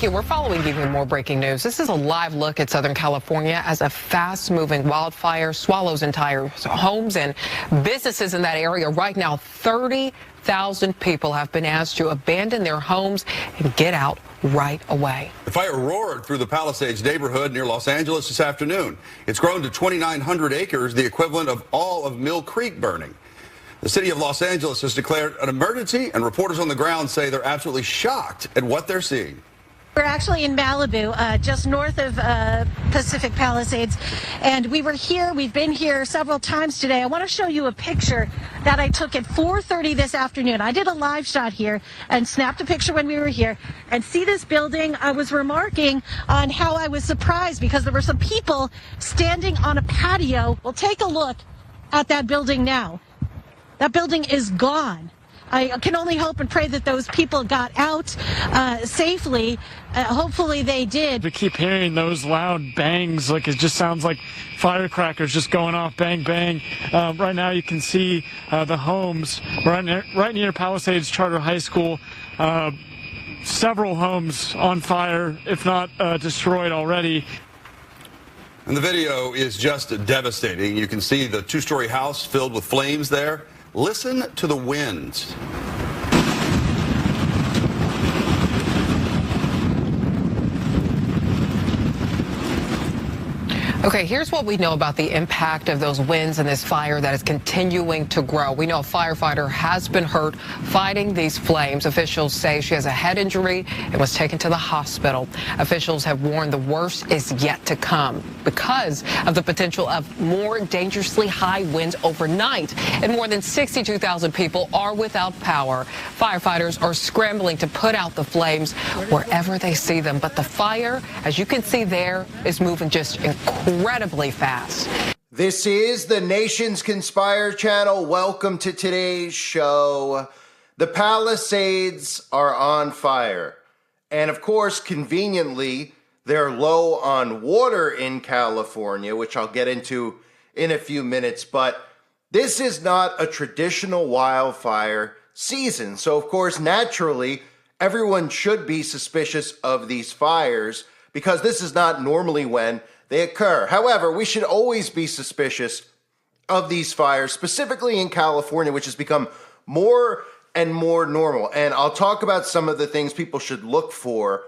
We're following even more breaking news. This is a live look at Southern California as a fast-moving wildfire swallows entire homes and businesses in that area. Right now, 30,000 people have been asked to abandon their homes and get out right away. The fire roared through the Palisades neighborhood near Los Angeles this afternoon. It's grown to 2,900 acres, the equivalent of all of Mill Creek burning. The city of Los Angeles has declared an emergency, and reporters on the ground say they're absolutely shocked at what they're seeing. We're actually in Malibu, just north of Pacific Palisades, and we've been here several times today. I want to show you a picture that I took at 4:30 this afternoon. I did a live shot here and snapped a picture when we were here. And see this building? I was remarking on how I was surprised because there were some people standing on a patio. Well, take a look at that building now. That building is gone. I can only hope and pray that those people got out safely. Hopefully they did. We keep hearing those loud bangs, like it just sounds like firecrackers just going off, bang, bang. Right now you can see the homes right near Palisades Charter High School. Several homes on fire, if not destroyed already. And the video is just devastating. You can see the two-story house filled with flames there. Listen to the winds. Okay, here's what we know about the impact of those winds and this fire that is continuing to grow. We know a firefighter has been hurt fighting these flames. Officials say she has a head injury and was taken to the hospital. Officials have warned the worst is yet to come because of the potential of more dangerously high winds overnight. And more than 62,000 people are without power. Firefighters are scrambling to put out the flames wherever they see them. But the fire, as you can see there, is moving just incredibly fast. This is the Nation's Conspire channel. Welcome to today's show. The Palisades are on fire. And of course, conveniently, they're low on water in California, which I'll get into in a few minutes. But this is not a traditional wildfire season. So of course, naturally, everyone should be suspicious of these fires because this is not normally when they occur. However, we should always be suspicious of these fires, specifically in California, which has become more and more normal. And I'll talk about some of the things people should look for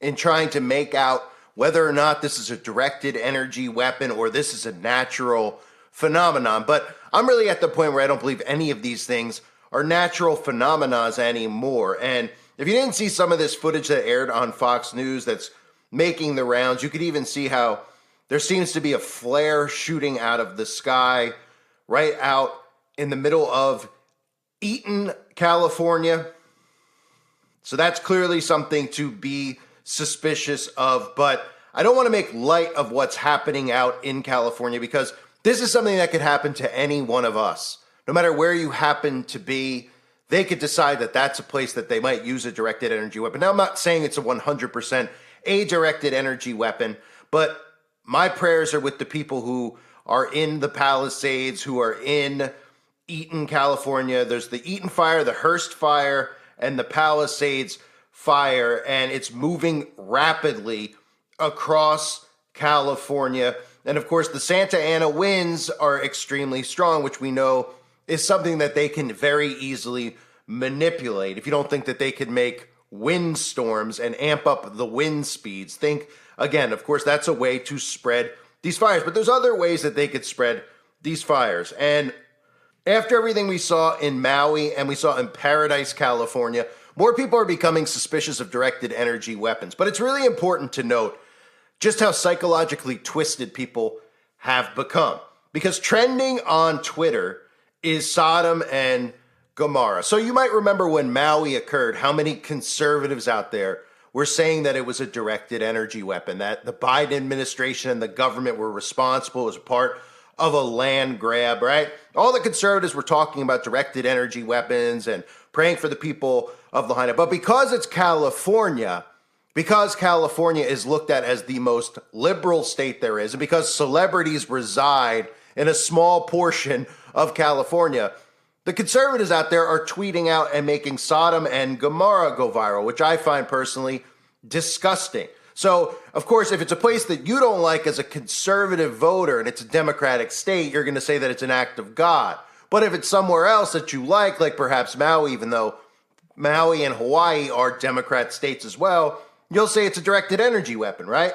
in trying to make out whether or not this is a directed energy weapon or this is a natural phenomenon. But I'm really at the point where I don't believe any of these things are natural phenomena anymore. And if you didn't see some of this footage that aired on Fox News that's making the rounds, you could even see how there seems to be a flare shooting out of the sky right out in the middle of Eaton, California. So that's clearly something to be suspicious of. But I don't want to make light of what's happening out in California because this is something that could happen to any one of us. No matter where you happen to be, they could decide that that's a place that they might use a directed energy weapon. Now, I'm not saying it's a 100% a directed energy weapon, but my prayers are with the people who are in the Palisades, who are in Eaton, California. There's the Eaton fire, the Hearst fire, and the Palisades fire, and it's moving rapidly across California. And of course, the Santa Ana winds are extremely strong, which we know is something that they can very easily manipulate. If you don't think that they could make wind storms and amp up the wind speeds, think again, of course, that's a way to spread these fires. But there's other ways that they could spread these fires. And after everything we saw in Maui and we saw in Paradise, California, more people are becoming suspicious of directed energy weapons. But it's really important to note just how psychologically twisted people have become. Because trending on Twitter is Sodom and Gomorrah. So you might remember when Maui occurred, how many conservatives out there were saying that it was a directed energy weapon, that the Biden administration and the government were responsible as part of a land grab, right? All the conservatives were talking about directed energy weapons and praying for the people of Lahaina. But because it's California, because California is looked at as the most liberal state there is, and because celebrities reside in a small portion of California, the conservatives out there are tweeting out and making Sodom and Gomorrah go viral, which I find personally disgusting. So, of course, if it's a place that you don't like as a conservative voter and it's a democratic state, you're going to say that it's an act of God. But if it's somewhere else that you like perhaps Maui, even though Maui and Hawaii are Democrat states as well, you'll say it's a directed energy weapon, right?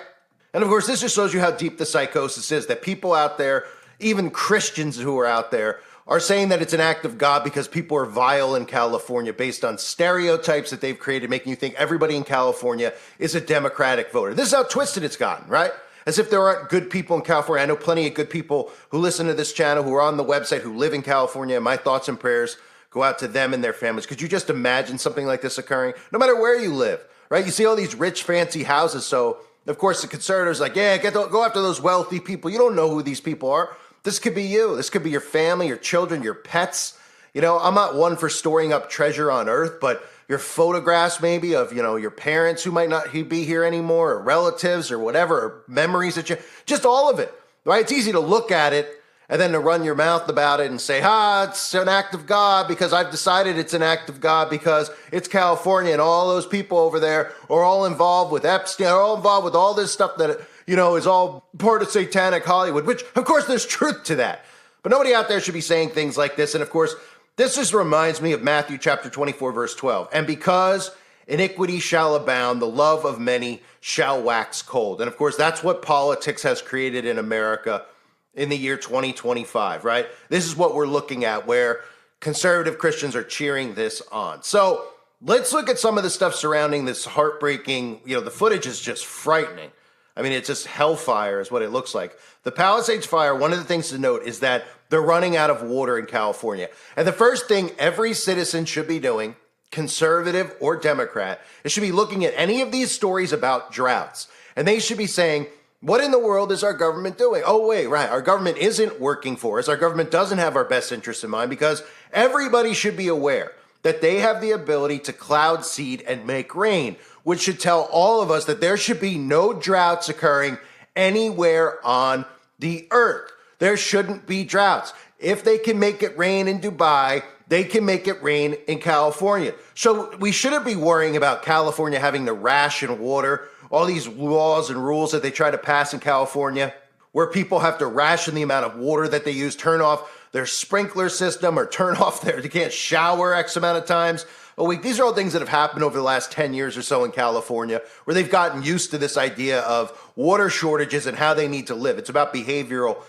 And of course, this just shows you how deep the psychosis is, that people out there, even Christians who are out there, are saying that it's an act of God because people are vile in California based on stereotypes that they've created, making you think everybody in California is a Democratic voter. This is how twisted it's gotten, right? As if there aren't good people in California. I know plenty of good people who listen to this channel, who are on the website, who live in California. My thoughts and prayers go out to them and their families. Could you just imagine something like this occurring? No matter where you live, right? You see all these rich, fancy houses. So, of course, the conservatives are like, yeah, go after those wealthy people. You don't know who these people are. This could be you. This could be your family, your children, your pets. You know, I'm not one for storing up treasure on earth, but your photographs maybe of, your parents who might not be here anymore, or relatives or whatever, or memories that just all of it, right? It's easy to look at it and then to run your mouth about it and say, it's an act of God because I've decided it's an act of God because it's California and all those people over there are all involved with Epstein, are all involved with all this stuff that, is all part of satanic Hollywood, which, of course, there's truth to that. But nobody out there should be saying things like this. And, of course, this just reminds me of Matthew chapter 24, verse 12. And because iniquity shall abound, the love of many shall wax cold. And, of course, that's what politics has created in America in the year 2025, right? This is what we're looking at, where conservative Christians are cheering this on. So let's look at some of the stuff surrounding this heartbreaking, the footage is just frightening. I mean, it's just hellfire is what it looks like. The Palisades fire, one of the things to note is that they're running out of water in California. And the first thing every citizen should be doing, conservative or Democrat, is should be looking at any of these stories about droughts. And they should be saying, what in the world is our government doing? Oh, wait, right. Our government isn't working for us. Our government doesn't have our best interests in mind, because everybody should be aware that they have the ability to cloud seed and make rain, which should tell all of us that there should be no droughts occurring anywhere on the earth. There shouldn't be droughts. If they can make it rain in Dubai, they can make it rain in California. So we shouldn't be worrying about California having to ration water, all these laws and rules that they try to pass in California, where people have to ration the amount of water that they use, turn off their sprinkler system, or turn off they can't shower X amount of times a week. These are all things that have happened over the last 10 years or so in California, where they've gotten used to this idea of water shortages and how they need to live. It's about behavioral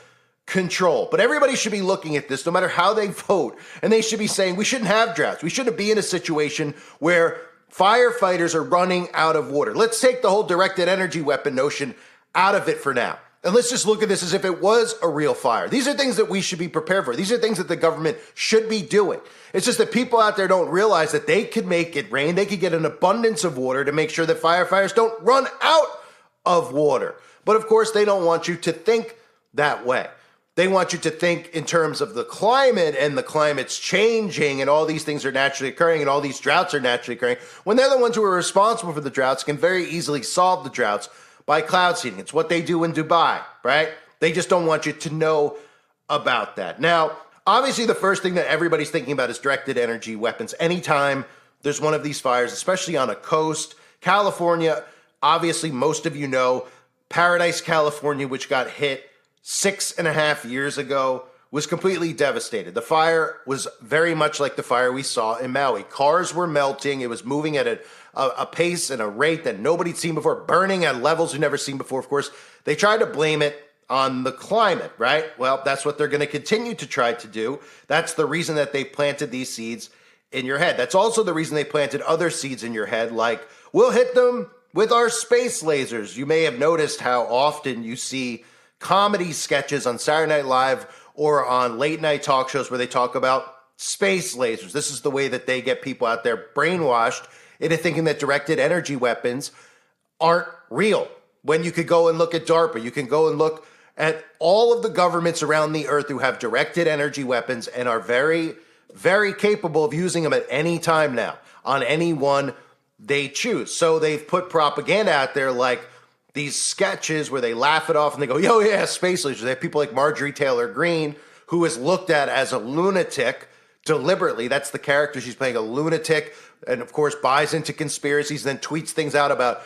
control. But everybody should be looking at this, no matter how they vote, and they should be saying we shouldn't have droughts. We shouldn't be in a situation where firefighters are running out of water. Let's take the whole directed energy weapon notion out of it for now. And let's just look at this as if it was a real fire. These are things that we should be prepared for. These are things that the government should be doing. It's just that people out there don't realize that they could make it rain. They could get an abundance of water to make sure that firefighters don't run out of water. But of course, they don't want you to think that way. They want you to think in terms of the climate, and the climate's changing, and all these things are naturally occurring, and all these droughts are naturally occurring, when they're the ones who are responsible for the droughts, can very easily solve the droughts by cloud seeding. It's what they do in Dubai, right? They just don't want you to know about that. Now, obviously, the first thing that everybody's thinking about is directed energy weapons. Anytime there's one of these fires, especially on a coast, California, obviously, most of you know, Paradise, California, which got hit 6.5 years ago, was completely devastated. The fire was very much like the fire we saw in Maui. Cars were melting. It was moving at a pace and a rate that nobody'd seen before, burning at levels we've never seen before. Of course, they tried to blame it on the climate, right? Well, that's what they're going to continue to try to do. That's the reason that they planted these seeds in your head. That's also the reason they planted other seeds in your head, like, we'll hit them with our space lasers. You may have noticed how often you see comedy sketches on Saturday Night Live or on late night talk shows where they talk about space lasers. This is the way that they get people out there brainwashed into thinking that directed energy weapons aren't real. When you could go and look at DARPA, you can go and look at all of the governments around the earth who have directed energy weapons and are very, very capable of using them at any time now on anyone they choose. So they've put propaganda out there like these sketches where they laugh it off and they go, yo, yeah, space lasers. They have people like Marjorie Taylor Greene, who is looked at as a lunatic deliberately. That's the character she's playing, a lunatic, and of course buys into conspiracies, then tweets things out about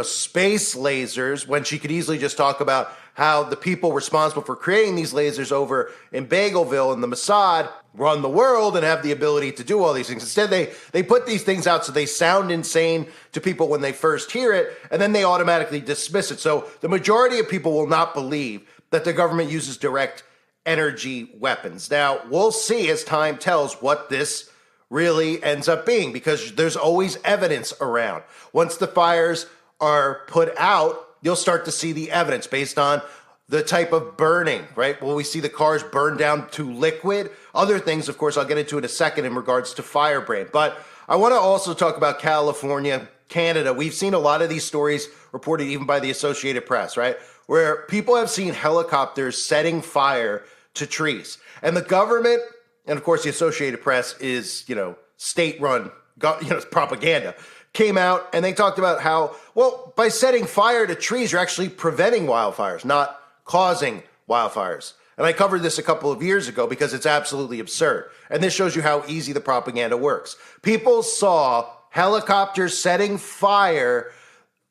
space lasers when she could easily just talk about how the people responsible for creating these lasers over in Bagelville and the Mossad run the world and have the ability to do all these things. Instead, they put these things out so they sound insane to people when they first hear it, and then they automatically dismiss it. So the majority of people will not believe that the government uses direct energy weapons. Now, we'll see as time tells what this really ends up being, because there's always evidence around. Once the fires are put out, you'll start to see the evidence based on the type of burning, right? Will we see the cars burn down to liquid? Other things, of course, I'll get into in a second in regards to firebrand. But I want to also talk about California, Canada. We've seen a lot of these stories reported even by the Associated Press, right? Where people have seen helicopters setting fire to trees. And the government, and of course the Associated Press is, state-run, propaganda, came out and they talked about how, well, by setting fire to trees, you're actually preventing wildfires, not causing wildfires. And I covered this a couple of years ago because it's absolutely absurd. And this shows you how easy the propaganda works. People saw helicopters setting fire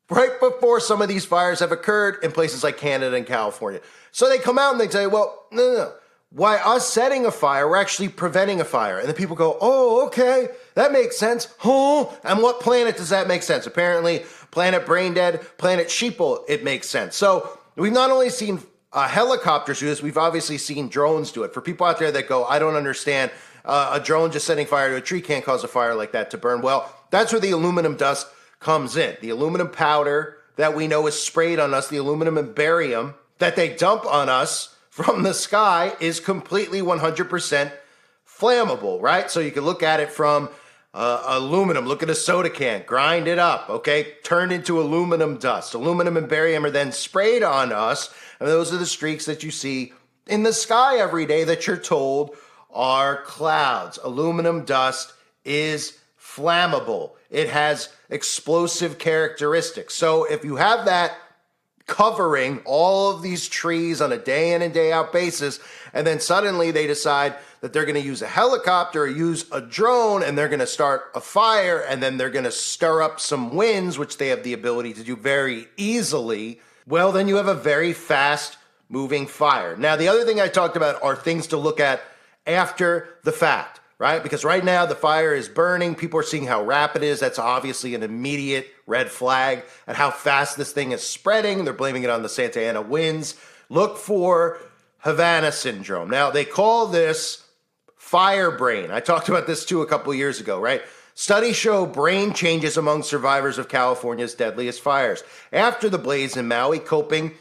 right before some of these fires have occurred in places like Canada and California. So they come out and they say, well, no. Why us setting a fire, we're actually preventing a fire. And then people go, oh, okay, that makes sense. Oh, and what planet does that make sense? Apparently, planet Braindead, planet Sheeple, it makes sense. So we've not only seen helicopters do this, we've obviously seen drones do it. For people out there that go, I don't understand, a drone just setting fire to a tree can't cause a fire like that to burn. Well, that's where the aluminum dust comes in. The aluminum powder that we know is sprayed on us, the aluminum and barium that they dump on us from the sky is completely 100% flammable, right? So you can look at it from aluminum. Look at a soda can, grind it up, okay? Turned into aluminum dust. Aluminum and barium are then sprayed on us, and those are the streaks that you see in the sky every day that you're told are clouds. Aluminum dust is flammable. It has explosive characteristics. So if you have that covering all of these trees on a day in and day out basis, and then suddenly they decide that they're going to use a helicopter or use a drone and they're going to start a fire, and then they're going to stir up some winds, which they have the ability to do very easily, well, then you have a very fast moving fire. Now, the other thing I talked about are things to look at after the fact, right? Because right now the fire is burning. People are seeing how rapid it is. That's obviously an immediate red flag at how fast this thing is spreading. They're blaming it on the Santa Ana winds. Look for Havana syndrome. Now, they call this fire brain. I talked about this too a couple of years ago, right? Studies show brain changes among survivors of California's deadliest fires after the blaze in Maui, coping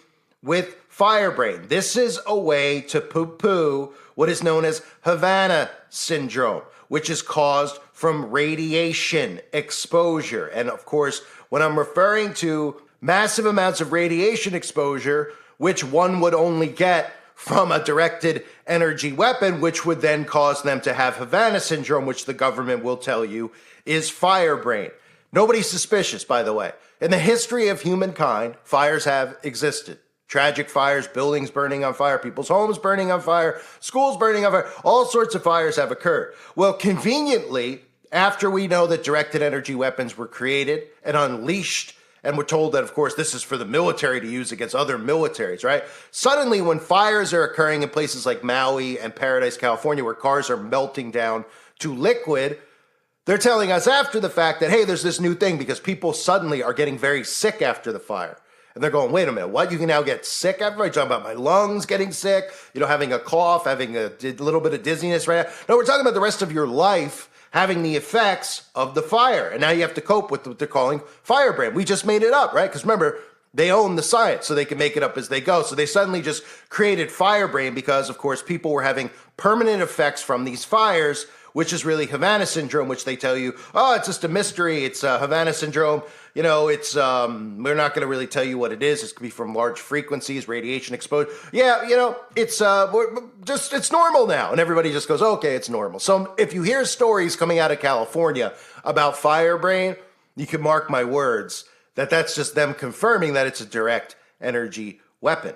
with fire brain. This is a way to poo-poo what is known as Havana syndrome, which is caused from radiation exposure. And of course, when I'm referring to massive amounts of radiation exposure, which one would only get from a directed energy weapon, which would then cause them to have Havana syndrome, which the government will tell you is fire brain. Nobody's suspicious, by the way. In the history of humankind, fires have existed. Tragic fires, buildings burning on fire, people's homes burning on fire, schools burning on fire, all sorts of fires have occurred. Well, conveniently, after we know that directed energy weapons were created and unleashed, and we're told that, of course, this is for the military to use against other militaries, right? Suddenly, when fires are occurring in places like Maui and Paradise, California, where cars are melting down to liquid, they're telling us after the fact that, hey, there's this new thing because people suddenly are getting very sick after the fire. And they're going, wait a minute, what? You can now get sick after? You're talking about my lungs getting sick, having a cough, having a little bit of dizziness right now. No, we're talking about the rest of your life having the effects of the fire. And now you have to cope with what they're calling firebrand. We just made it up, right? Because remember, they own the science, so they can make it up as they go. So they suddenly just created firebrand because, of course, people were having permanent effects from these fires, which is really Havana syndrome, which they tell you, oh, it's just a mystery. It's Havana syndrome. It's, we're not going to really tell you what it is. It's going to be from large frequencies, radiation exposure. Yeah, it's it's normal now. And everybody just goes, okay, it's normal. So if you hear stories coming out of California about firebrain, you can mark my words that that's just them confirming that it's a direct energy weapon,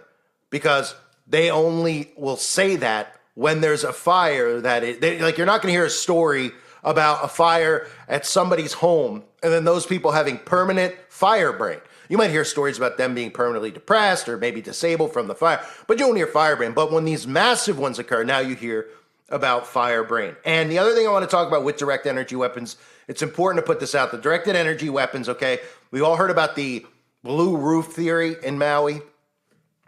because they only will say that when there's a fire you're not going to hear a story about a fire at somebody's home and then those people having permanent fire brain. You might hear stories about them being permanently depressed or maybe disabled from the fire, but you don't hear firebrain. But when these massive ones occur, now you hear about firebrain. And the other thing I want to talk about with direct energy weapons, it's important to put this out. The directed energy weapons, okay, we all heard about the blue roof theory in Maui.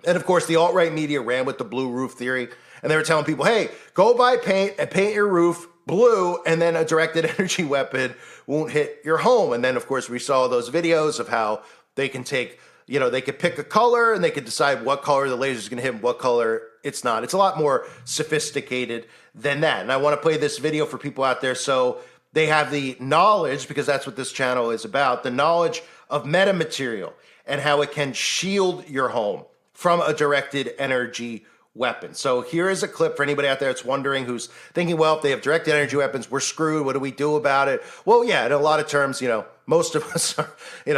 And of course, the alt-right media ran with the blue roof theory. And they were telling people, hey, go buy paint and paint your roof blue, and then a directed energy weapon won't hit your home. And then, of course, we saw those videos of how they can take, they could pick a color and they could decide what color the laser is going to hit and what color it's not. It's a lot more sophisticated than that. And I want to play this video for people out there so they have the knowledge, because that's what this channel is about, the knowledge of metamaterial and how it can shield your home from a directed energy weapon. So here is a clip for anybody out there that's wondering, who's thinking, well, if they have directed energy weapons, we're screwed. What do we do about it? Well, yeah, in a lot of terms, most of us are,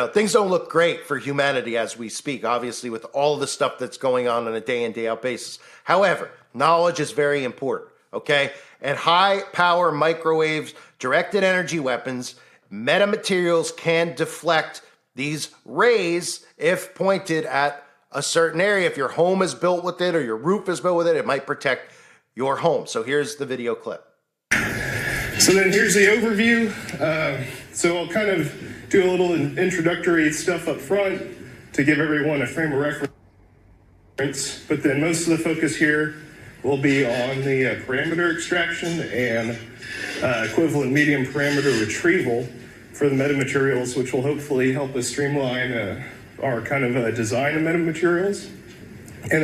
things don't look great for humanity as we speak, obviously, with all the stuff that's going on a day in, day out basis. However, knowledge is very important, okay? And high power microwaves, directed energy weapons, metamaterials can deflect these rays if pointed at a certain area. If your home is built with it or your roof is built with it, it might protect your home. So here's the video clip. So then here's the overview. So I'll kind of do a little introductory stuff up front to give everyone a frame of reference. But then most of the focus here will be on the parameter extraction and equivalent medium parameter retrieval for the metamaterials, which will hopefully help us streamline our kind of design of metamaterials.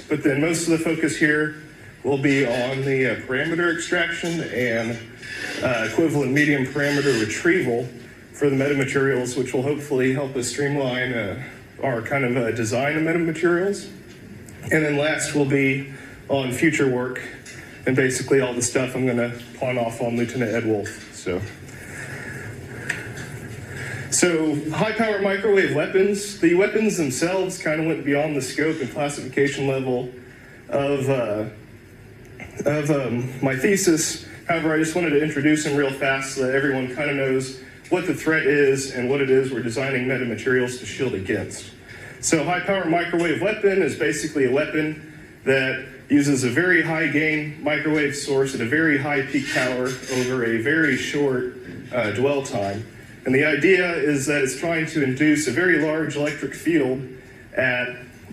But then most of the focus here will be on the parameter extraction and equivalent medium parameter retrieval for the metamaterials, which will hopefully help us streamline our kind of design of metamaterials. And then last will be on future work and basically all the stuff I'm going to pawn off on Lieutenant Ed Wolf. So high-power microwave weapons, the weapons themselves kind of went beyond the scope and classification level of my thesis. However, I just wanted to introduce them real fast so that everyone kind of knows what the threat is and what it is we're designing metamaterials to shield against. So high-power microwave weapon is basically a weapon that uses a very high-gain microwave source at a very high peak power over a very short dwell time. And the idea is that it's trying to induce a very large electric field at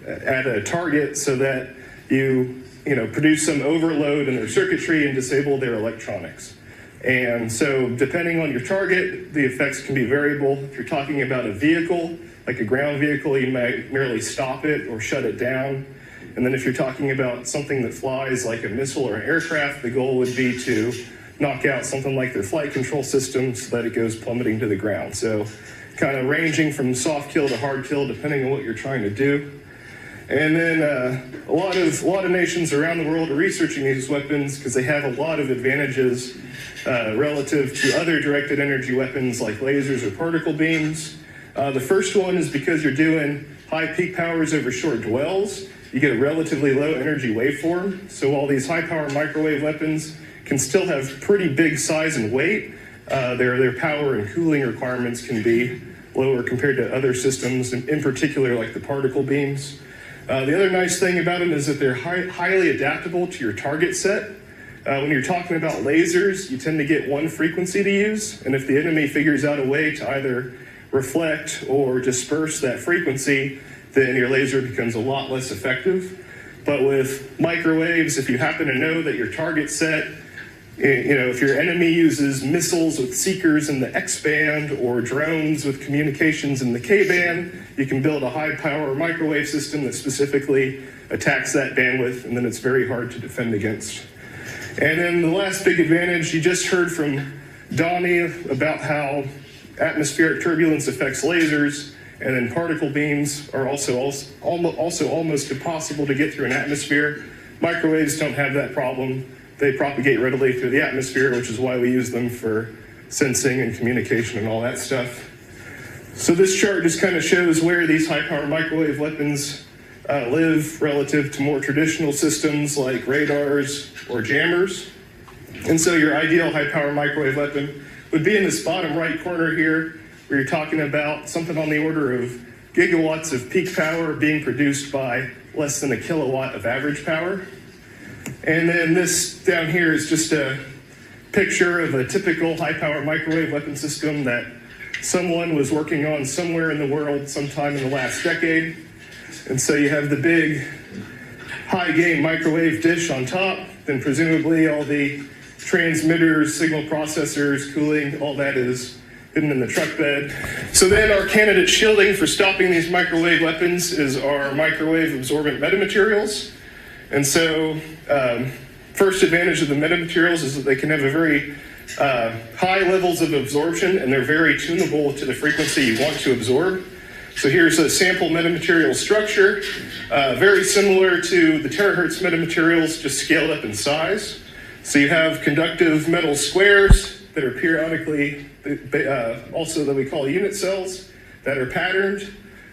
a target so that you produce some overload in their circuitry and disable their electronics. And so depending on your target, the effects can be variable. If you're talking about a vehicle, like a ground vehicle, you might merely stop it or shut it down. And then if you're talking about something that flies like a missile or an aircraft, the goal would be to knock out something like their flight control system so that it goes plummeting to the ground. So kind of ranging from soft kill to hard kill, depending on what you're trying to do. And then a lot of nations around the world are researching these weapons because they have a lot of advantages relative to other directed energy weapons like lasers or particle beams. The first one is because you're doing high peak powers over short dwells, you get a relatively low energy waveform. So while these high power microwave weapons can still have pretty big size and weight, their power and cooling requirements can be lower compared to other systems, in particular like the particle beams. The other nice thing about them is that they're highly adaptable to your target set. When you're talking about lasers, you tend to get one frequency to use, and if the enemy figures out a way to either reflect or disperse that frequency, then your laser becomes a lot less effective. But with microwaves, if you happen to know that your target set, if your enemy uses missiles with seekers in the X-band or drones with communications in the K-band, you can build a high-power microwave system that specifically attacks that bandwidth, and then it's very hard to defend against. And then the last big advantage, you just heard from Donnie about how atmospheric turbulence affects lasers, and then particle beams are also almost impossible to get through an atmosphere. Microwaves don't have that problem. They propagate readily through the atmosphere, which is why we use them for sensing and communication and all that stuff. So this chart just kind of shows where these high-power microwave weapons live relative to more traditional systems like radars or jammers. And so your ideal high-power microwave weapon would be in this bottom right corner here, where you're talking about something on the order of gigawatts of peak power being produced by less than a kilowatt of average power. And then this down here is just a picture of a typical high-power microwave weapon system that someone was working on somewhere in the world sometime in the last decade. And so you have the big high-gain microwave dish on top, then presumably all the transmitters, signal processors, cooling, all that is hidden in the truck bed. So then our candidate shielding for stopping these microwave weapons is our microwave absorbent metamaterials. And so first advantage of the metamaterials is that they can have a very high levels of absorption, and they're very tunable to the frequency you want to absorb. So here's a sample metamaterial structure, very similar to the terahertz metamaterials, just scaled up in size. So you have conductive metal squares that are periodically, also that we call unit cells, that are patterned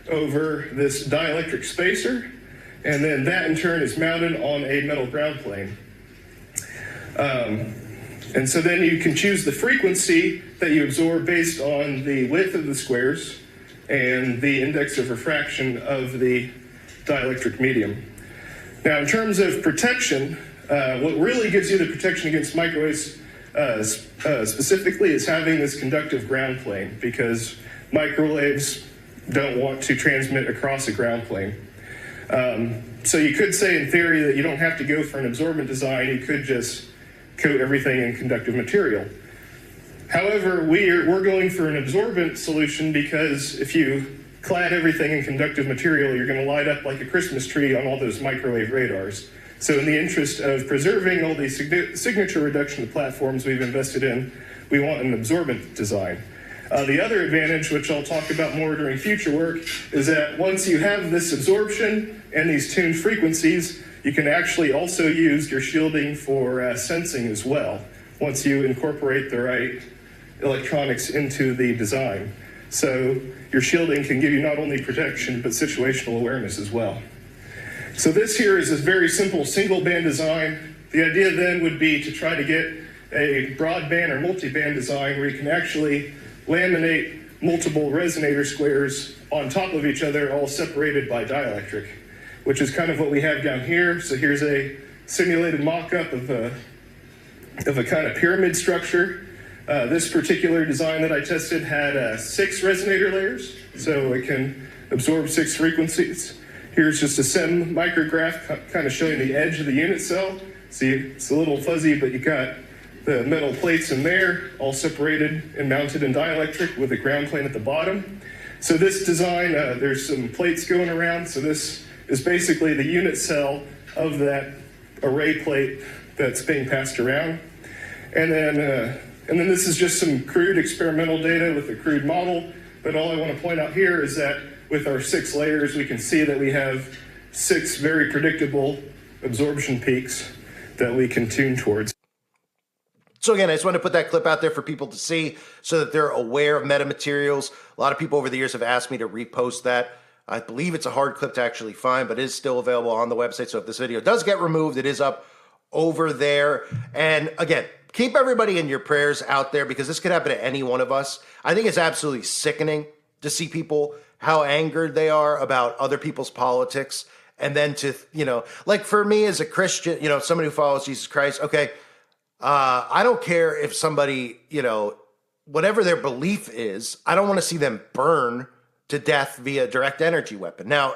over this dielectric spacer, and then that in turn is mounted on a metal ground plane. And so then you can choose the frequency that you absorb based on the width of the squares and the index of refraction of the dielectric medium. Now, in terms of protection, what really gives you the protection against microwaves specifically is having this conductive ground plane, because microwaves don't want to transmit across a ground plane. So you could say in theory that you don't have to go for an absorbent design, you could just coat everything in conductive material. However, we're going for an absorbent solution because if you clad everything in conductive material, you're going to light up like a Christmas tree on all those microwave radars. So in the interest of preserving all these signature reduction platforms we've invested in, we want an absorbent design. The other advantage, which I'll talk about more during future work, is that once you have this absorption and these tuned frequencies, you can actually also use your shielding for sensing as well, once you incorporate the right electronics into the design. So your shielding can give you not only protection, but situational awareness as well. So this here is a very simple single band design. The idea then would be to try to get a broadband or multi-band design where you can actually laminate multiple resonator squares on top of each other, all separated by dielectric, which is kind of what we have down here. So here's a simulated mock-up of a kind of pyramid structure. This particular design that I tested had 6 resonator layers, so it can absorb 6 frequencies. Here's just a SEM micrograph kind of showing the edge of the unit cell. See, it's a little fuzzy, but you got the metal plates in there, all separated and mounted in dielectric with a ground plane at the bottom. So this design, there's some plates going around. So this is basically the unit cell of that array plate that's being passed around. And then this is just some crude experimental data with a crude model. But all I want to point out here is that with our 6 layers, we can see that we have 6 very predictable absorption peaks that we can tune towards. So again, I just want to put that clip out there for people to see so that they're aware of metamaterials. A lot of people over the years have asked me to repost that. I believe it's a hard clip to actually find, but it is still available on the website. So if this video does get removed, it is up over there. And again, keep everybody in your prayers out there, because this could happen to any one of us. I think it's absolutely sickening to see people, how angered they are about other people's politics. And then to, like for me as a Christian, somebody who follows Jesus Christ, okay, I don't care if somebody, whatever their belief is, I don't want to see them burn to death via direct energy weapon. Now,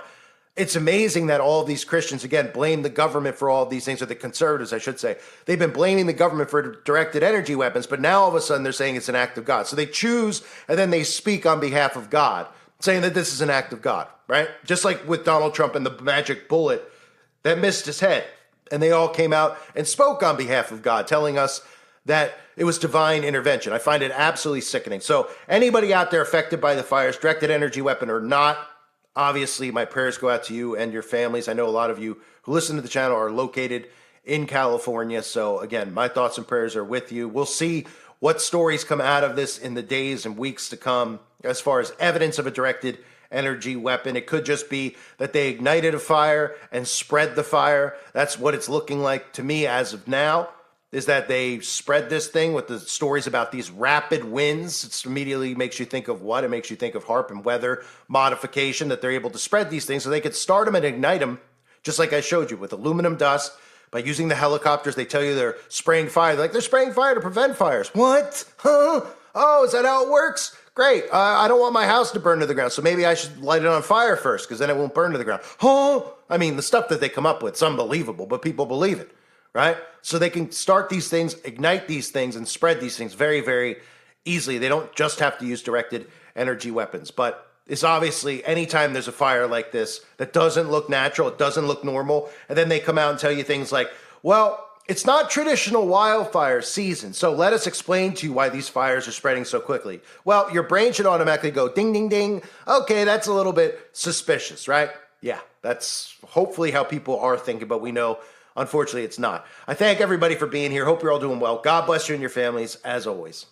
it's amazing that all of these Christians, again, blame the government for all of these things, or the conservatives, I should say. They've been blaming the government for directed energy weapons, but now all of a sudden they're saying it's an act of God. So they choose, and then they speak on behalf of God, saying that this is an act of God, right? Just like with Donald Trump and the magic bullet that missed his head. And they all came out and spoke on behalf of God, telling us that it was divine intervention. I find it absolutely sickening. So anybody out there affected by the fires, directed energy weapon or not, obviously my prayers go out to you and your families. I know a lot of you who listen to the channel are located in California. So again, my thoughts and prayers are with you. We'll see what stories come out of this in the days and weeks to come as far as evidence of a directed energy weapon. It could just be that they ignited a fire and spread the fire. That's what it's looking like to me as of now. is that they spread this thing with the stories about these rapid winds. It immediately makes you think of what? It makes you think of HAARP and weather modification, that they're able to spread these things so they could start them and ignite them, just like I showed you, with aluminum dust. By using the helicopters, they tell you they're spraying fire. They're like, they're spraying fire to prevent fires. What? Huh? Oh, is that how it works? Great. I don't want my house to burn to the ground, so maybe I should light it on fire first, because then it won't burn to the ground. Oh, I mean, the stuff that they come up with, it's unbelievable, but people believe it, right? So they can start these things, ignite these things, and spread these things very, very easily. They don't just have to use directed energy weapons, but it's obviously anytime there's a fire like this that doesn't look natural, it doesn't look normal, and then they come out and tell you things like, well, it's not traditional wildfire season, so let us explain to you why these fires are spreading so quickly. Well, your brain should automatically go ding, ding, ding. Okay, that's a little bit suspicious, right? Yeah, that's hopefully how people are thinking, but we know, unfortunately, it's not. I thank everybody for being here. Hope you're all doing well. God bless you and your families, as always.